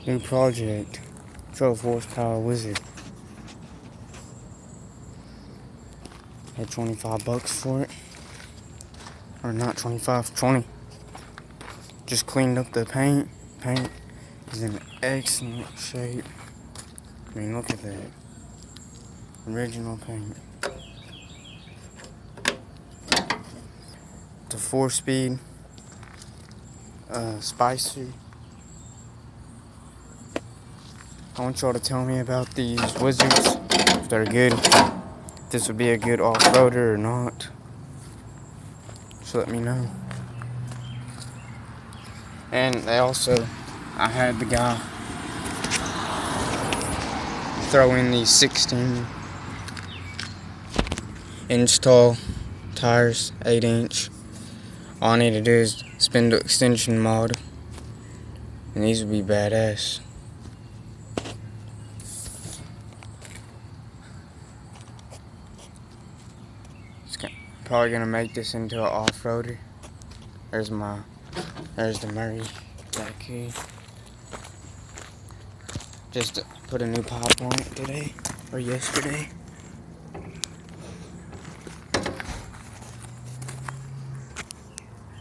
New project. 12 horsepower Wizard. Had $25 for it. Or not 25, 20. Just cleaned up the paint. Paint is in excellent shape. I mean, look at that. Original paint. It's a 4-speed Spicer. I want y'all to tell me about these Wizards, if they're good, if this would be a good off-roader or not. Just let me know. And they also, I had the guy throw in these 16-inch tall tires, 8-inch. All I need to do is spin the extension mod, and these would be badass. Probably gonna make this into an off-roader. There's the Murray back here. Just put a new pop on it today, or yesterday.